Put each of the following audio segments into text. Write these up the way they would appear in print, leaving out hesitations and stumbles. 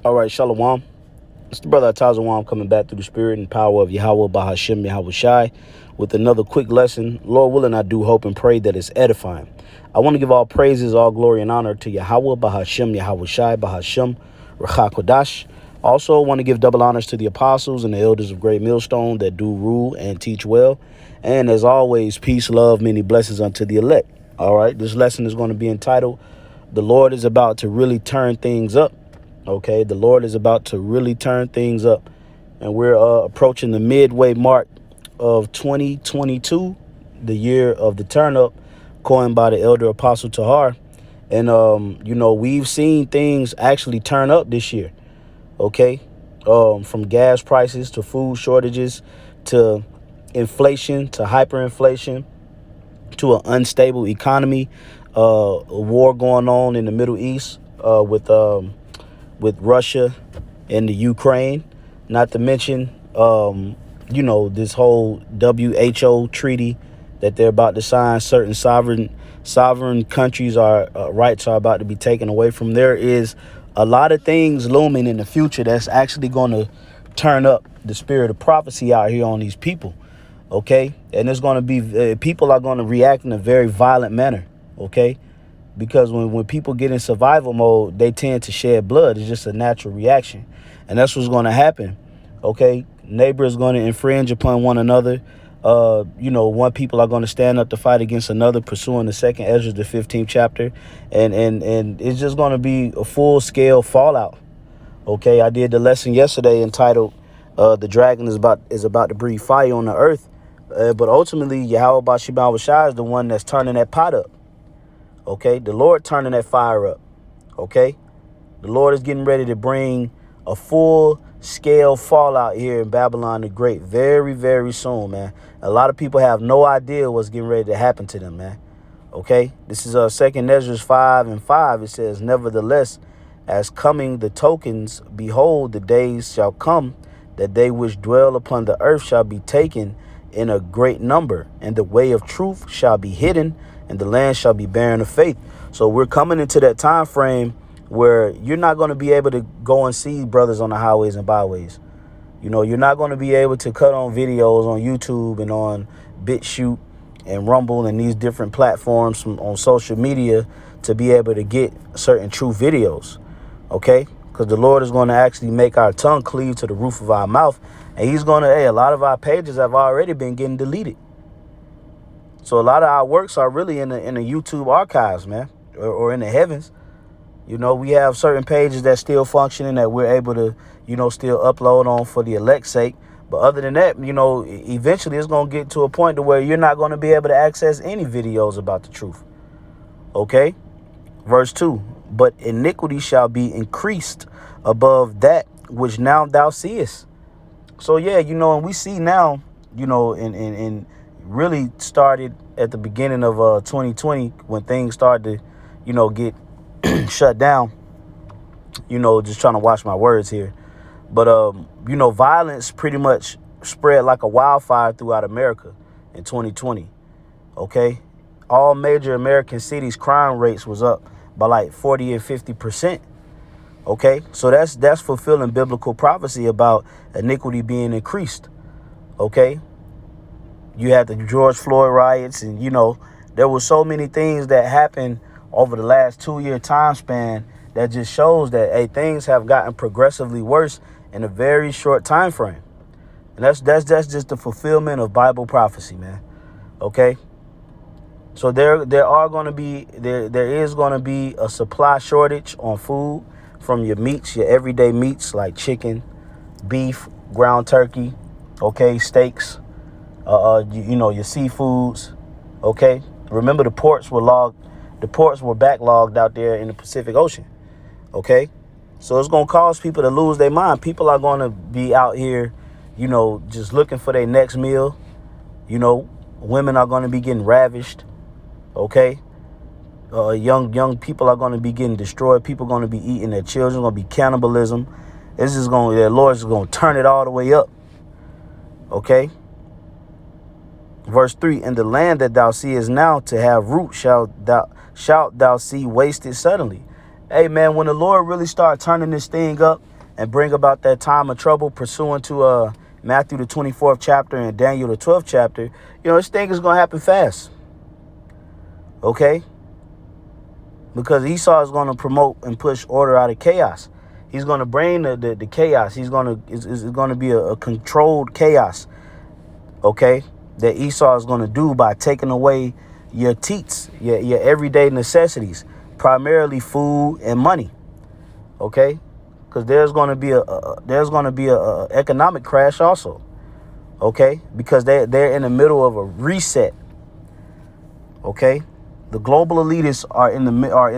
All right, Shalom. It's the brother Atazawam coming back through the spirit and power of Yahweh Bahashem Yahweh Shai with another quick lesson. Lord willing, I do hope and pray that it's edifying. I want to give all praises, all glory, and honor to Yahweh Bahashem Yahweh Shai Bahashem Rachah Kodash. Also want to give double honors to the apostles and the elders of Great Millstone that do rule and teach well. And as always, peace, love, many blessings unto the elect. All right, this lesson is going to be entitled, The Lord is About to Really Turn Things Up. Okay, the Lord is about to really turn things up. And we're approaching the midway mark of 2022, the year of the turn up, coined by the elder Apostle Tahar. And, we've seen things actually turn up this year. Okay, from gas prices to food shortages to inflation to hyperinflation to an unstable economy, a war going on in the Middle East with Russia and the Ukraine, not to mention, this whole WHO treaty that they're about to sign. Certain sovereign countries' rights are about to be taken away from. There is a lot of things looming in the future that's actually going to turn up the spirit of prophecy out here on these people. OK, and it's going to be people are going to react in a very violent manner. OK. Because when people get in survival mode, they tend to shed blood. It's just a natural reaction. And that's what's going to happen. OK, neighbors going to infringe upon one another. One people are going to stand up to fight against another, pursuing the second Ezra, the 15th chapter. And it's just going to be a full scale fallout. OK, I did the lesson yesterday entitled The Dragon is about to breathe fire on the earth. But ultimately, Yahweh Bashibah Shai is the one that's turning that pot up. OK, the Lord turning that fire up. OK, the Lord is getting ready to bring a full scale fallout here in Babylon the Great very, very soon, man. A lot of people have no idea what's getting ready to happen to them, man. OK, this is 2nd Ezra 5:5. It says, nevertheless, as coming the tokens, behold, the days shall come that they which dwell upon the earth shall be taken in a great number, and the way of truth shall be hidden, and the land shall be barren of faith. So we're coming into that time frame where you're not going to be able to go and see brothers on the highways and byways. You're not going to be able to cut on videos on YouTube and on BitChute and Rumble and these different platforms on social media to be able to get certain true videos. OK, because the Lord is going to actually make our tongue cleave to the roof of our mouth. And he's going to, a lot of our pages have already been getting deleted. So a lot of our works are really in the YouTube archives, man, or in the heavens. We have certain pages that still functioning that we're able to, still upload on for the elect's sake. But other than that, eventually it's going to get to a point to where you're not going to be able to access any videos about the truth. OK, verse 2, but iniquity shall be increased above that which now thou seest. So, yeah, and we see now, and really started at the beginning of 2020 when things started to, get shut down, just trying to watch my words here. But, violence pretty much spread like a wildfire throughout America in 2020. OK, all major American cities crime rates was up by like 40 and 50%. OK, so that's fulfilling biblical prophecy about iniquity being increased. OK, you had the George Floyd riots and, there were so many things that happened over the last 2-year time span that just shows that, things have gotten progressively worse in a very short time frame. And that's just the fulfillment of Bible prophecy, man. OK, so there is going to be a supply shortage on food from your meats, your everyday meats like chicken, beef, ground turkey, OK, steaks, your seafoods. OK, remember the ports were backlogged out there in the Pacific Ocean. OK, so it's going to cause people to lose their mind. People are going to be out here, just looking for their next meal. Women are going to be getting ravished. OK, young people are going to be getting destroyed. People are going to be eating their children. Going to be cannibalism. The Lord is going to turn it all the way up. OK, verse 3, and the land that thou seest now to have root shalt thou see wasted suddenly, Hey, man, when the Lord really start turning this thing up and bring about that time of trouble, pursuant to Matthew the 24th chapter and Daniel the 12th chapter, this thing is going to happen fast. Okay? Because Esau is going to promote and push order out of chaos. He's going to bring the chaos. It's going to be a controlled chaos. Okay? That Esau is going to do by taking away your teats, your everyday necessities, primarily food and money. Okay? Because there's going to be a economic crash also. Okay? Because they're in the middle of a reset. Okay? The global elitists are in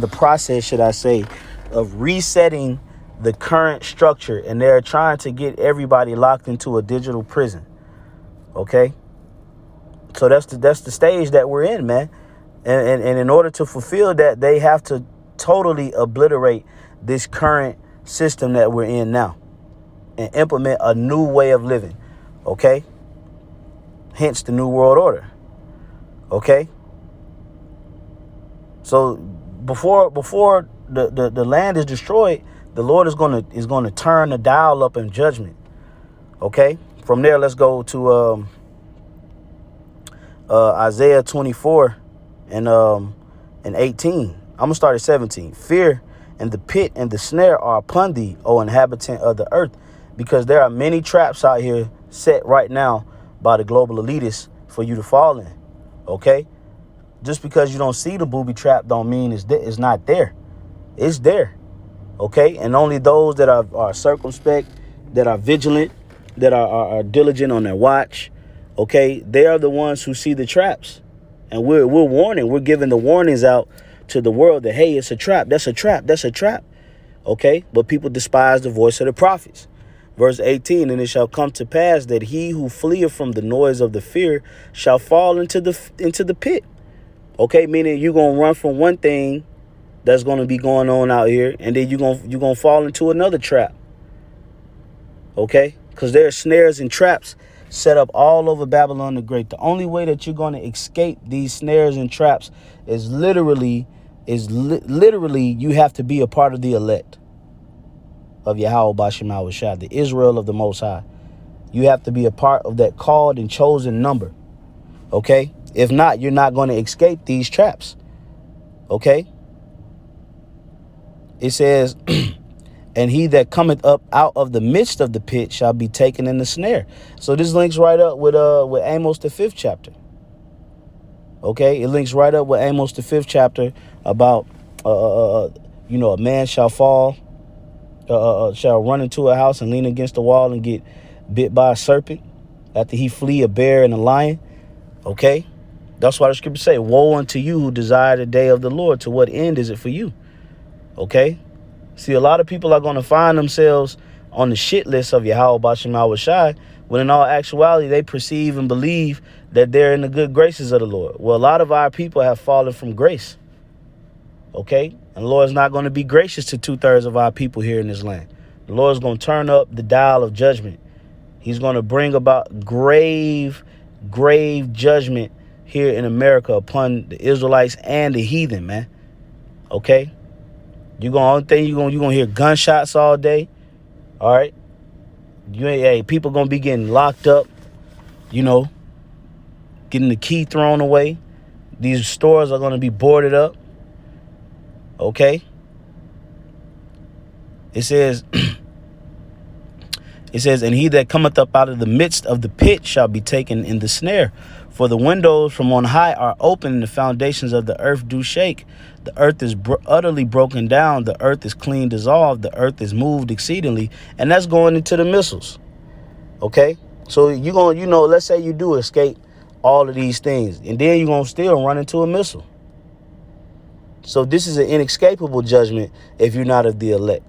the process, should I say, of resetting the current structure, and they're trying to get everybody locked into a digital prison. Okay? So that's the stage that we're in, man. And in order to fulfill that, they have to totally obliterate this current system that we're in now and implement a new way of living. Okay? Hence the New World Order. Okay? So before the land is destroyed, the Lord is gonna turn the dial up in judgment. Okay? From there, let's go to Isaiah 24 and 18. I'm gonna start at 17. Fear and the pit and the snare are upon thee, O inhabitant of the earth, because there are many traps out here set right now by the global elitists for you to fall in. Okay? Just because you don't see the booby trap don't mean it's not there. It's there. Okay? And only those that are circumspect, that are vigilant, that are diligent on their watch, okay, they are the ones who see the traps. And we're warning. We're giving the warnings out to the world that, hey, it's a trap. That's a trap. That's a trap. Okay? But people despise the voice of the prophets. Verse 18, and it shall come to pass that he who fleeth from the noise of the fear shall fall into the pit. Okay? Meaning you're going to run from one thing that's going to be going on out here, and then you're going to fall into another trap. Okay? Because there are snares and traps set up all over Babylon the Great. The only way that you're going to escape these snares and traps is literally you have to be a part of the elect of Yahweh Bashem Yahushua, the Israel of the Most High. You have to be a part of that called and chosen number. Okay? If not, you're not going to escape these traps. Okay? It says, and he that cometh up out of the midst of the pit shall be taken in the snare. So this links right up with Amos the 5th chapter. Okay, it links right up with Amos the 5th chapter about a man shall fall, shall run into a house and lean against the wall and get bit by a serpent after he flee a bear and a lion. Okay, that's why the scripture say, woe unto you who desire the day of the Lord. To what end is it for you? Okay. See, a lot of people are going to find themselves on the shit list of Yahweh Bashem Yahushua, when in all actuality, they perceive and believe that they're in the good graces of the Lord. Well, a lot of our people have fallen from grace. Okay? And the Lord is not going to be gracious to 2/3 of our people here in this land. The Lord is going to turn up the dial of judgment. He's going to bring about grave judgment here in America upon the Israelites and the heathen, man. Okay? Only thing you're gonna hear gunshots all day. All right. People gonna be getting locked up, getting the key thrown away. These stores are gonna be boarded up. Okay. It says, and he that cometh up out of the midst of the pit shall be taken in the snare. For the windows from on high are open, and the foundations of the earth do shake. The earth is utterly broken down. The earth is clean dissolved. The earth is moved exceedingly. And that's going into the missiles. Okay? So you're going to, let's say you do escape all of these things, and then you're going to still run into a missile. So this is an inescapable judgment if you're not of the elect.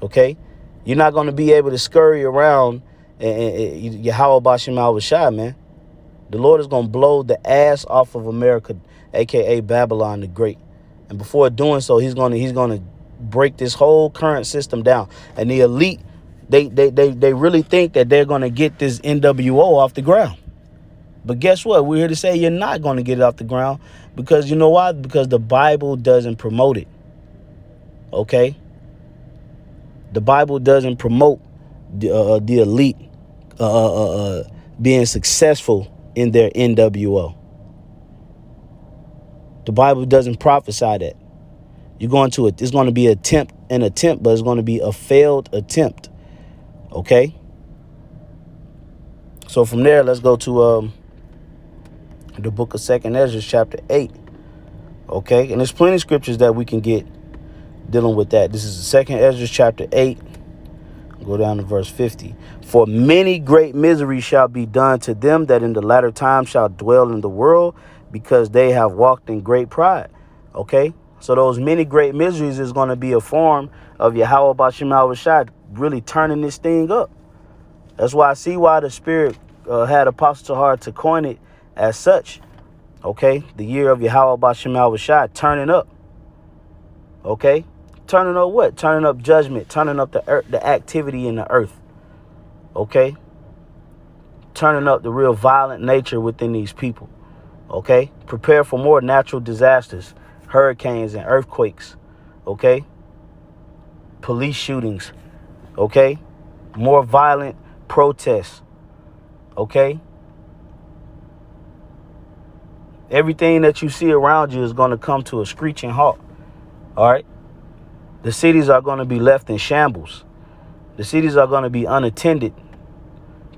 Okay? You're not going to be able to scurry around Yahweh Bashem Yahushua, man. The Lord is going to blow the ass off of America, a.k.a. Babylon the Great. And before doing so, he's going to break this whole current system down. And the elite, they really think that they're going to get this NWO off the ground. But guess what? We're here to say you're not going to get it off the ground, because you know why? Because the Bible doesn't promote it. Okay. The Bible doesn't promote the elite being successful in their NWO. The Bible doesn't prophesy that. You're going to it's going to be an attempt, but it's going to be a failed attempt. Okay. So from there, let's go to the book of 2nd Ezra, chapter 8. Okay, and there's plenty of scriptures that we can get dealing with that. This is 2nd Ezra, chapter 8. Go down to verse 50. For many great miseries shall be done to them that in the latter time shall dwell in the world, because they have walked in great pride. Okay, so those many great miseries is going to be a form of Yahweh Bashim Al-Rashad really turning this thing up. That's why I see why the Spirit had Apostle Tahar to coin it as such. Okay, the year of Yahweh Bashim Al-Rashad, turning up. Okay. Turning up what? Turning up judgment. Turning up the earth, the activity in the earth. Okay? Turning up the real violent nature within these people. Okay? Prepare for more natural disasters. Hurricanes and earthquakes. Okay? Police shootings. Okay? More violent protests. Okay? Everything that you see around you is going to come to a screeching halt. All right? The cities are going to be left in shambles. The cities are going to be unattended.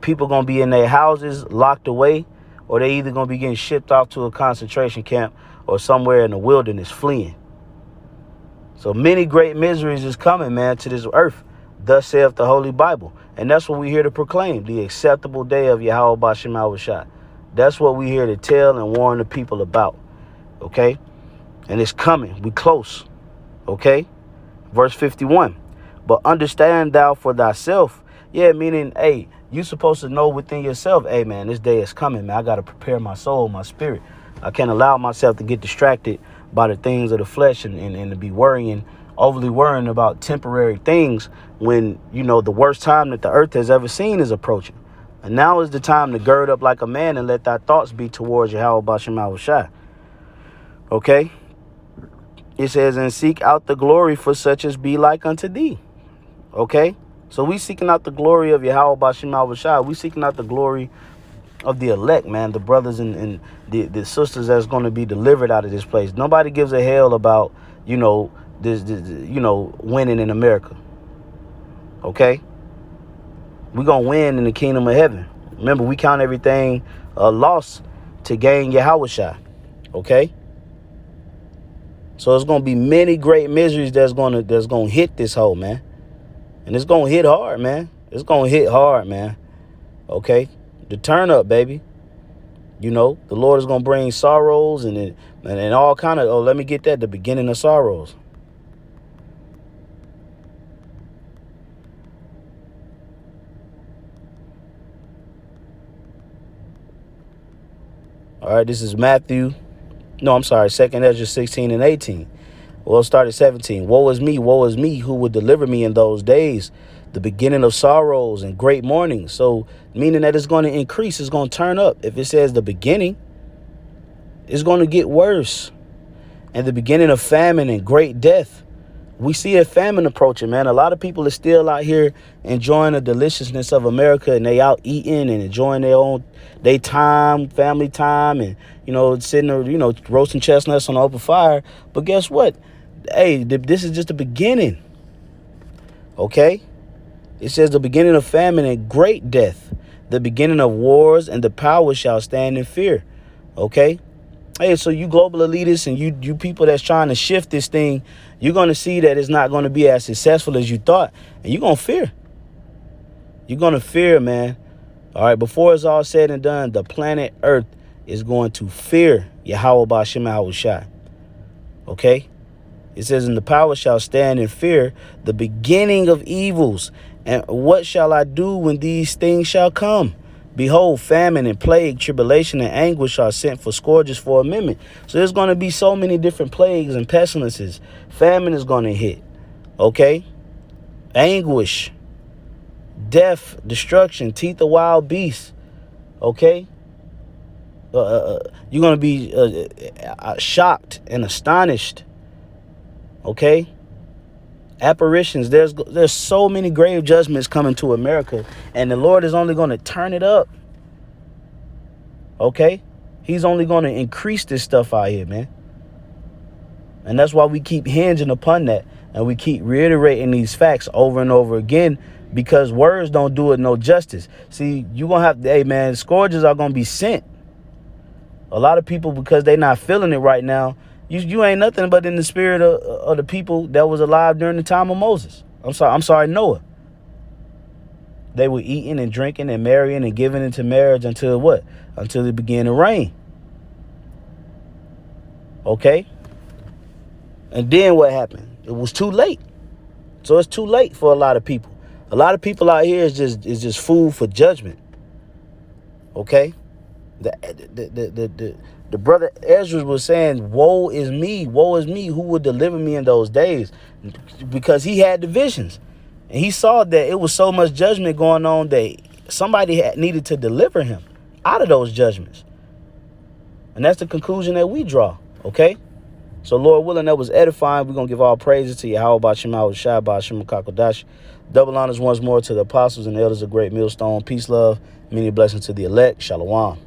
People going to be in their houses locked away, or they either going to be getting shipped off to a concentration camp or somewhere in the wilderness fleeing. So many great miseries is coming, man, to this earth. Thus saith the Holy Bible. And that's what we're here to proclaim, the acceptable day of Yahweh Bashim Al-Rashad. That's what we're here to tell and warn the people about. Okay? And it's coming. We close. Okay? Verse 51, but understand thou for thyself. Yeah, meaning, hey, you supposed to know within yourself, hey, man, this day is coming, man. I got to prepare my soul, my spirit. I can't allow myself to get distracted by the things of the flesh and to be overly worrying about temporary things when, you know, the worst time that the earth has ever seen is approaching. And now is the time to gird up like a man and let thy thoughts be towards Yahweh Bashim Al-Rashad. Okay? It says, and seek out the glory for such as be like unto thee. Okay? So we seeking out the glory of Yahweh Bashim Al-Rashad. We seeking out the glory of the elect, man. The brothers and the sisters that's going to be delivered out of this place. Nobody gives a hell about, you know, this winning in America. Okay? We're going to win in the kingdom of heaven. Remember, we count everything a loss to gain Yahushua. Okay? So it's gonna be many great miseries that's gonna hit this hole, man. And it's gonna hit hard, man. It's gonna hit hard, man. Okay? The turn up, baby. You know, the Lord is gonna bring sorrows and all kind of, let me get that, the beginning of sorrows. All right, this is Matthew. No, I'm sorry, 2nd Ezra 16 and 18. Well, start at 17. Woe is me, who would deliver me in those days? The beginning of sorrows and great mourning. So, meaning that it's going to increase, it's going to turn up. If it says the beginning, it's going to get worse. And the beginning of famine and great death. We see a famine approaching, man. A lot of people are still out here enjoying the deliciousness of America, and they out eating and enjoying their time, family time, and, you know, sitting there, you know, roasting chestnuts on the open fire. But guess what? Hey, this is just the beginning. Okay? It says the beginning of famine and great death, the beginning of wars, and the power shall stand in fear. Okay? Hey, so you global elitists and you people that's trying to shift this thing, you're going to see that it's not going to be as successful as you thought. And you're going to fear. You're going to fear, man. All right, before it's all said and done, the planet Earth is going to fear Yahweh Bashim Al-Rashad. Okay? It says, and the power shall stand in fear, the beginning of evils. And what shall I do when these things shall come? Behold, famine and plague, tribulation and anguish are sent for scourges for amendment. So there's going to be so many different plagues and pestilences. Famine is going to hit. Okay? Anguish, death, destruction, teeth of wild beasts. Okay? You're going to be shocked and astonished. Okay? Apparitions. There's so many grave judgments coming to America, and the Lord is only going to turn it up. Okay? He's only going to increase this stuff out here, man. And that's why we keep hinging upon that, and we keep reiterating these facts over and over again, because words don't do it no justice. See, you're going to have to, hey, man, scourges are going to be sent. A lot of people, because they're not feeling it right now, you ain't nothing but in the spirit of the people that was alive during the time of Moses. I'm sorry, Noah. They were eating and drinking and marrying and giving into marriage until what? Until it began to rain. Okay? And then what happened? It was too late. So it's too late for a lot of people. A lot of people out here is just food for judgment. Okay? The brother Ezra was saying, woe is me, who would deliver me in those days? Because he had the visions. And he saw that it was so much judgment going on that somebody needed to deliver him out of those judgments. And that's the conclusion that we draw, okay? So Lord willing, that was edifying. We're going to give all praises to Yahweh Bashim Shai Bashim Kakodash. Double honors once more to the apostles and the elders of Great Millstone. Peace, love, many blessings to the elect. Shalom.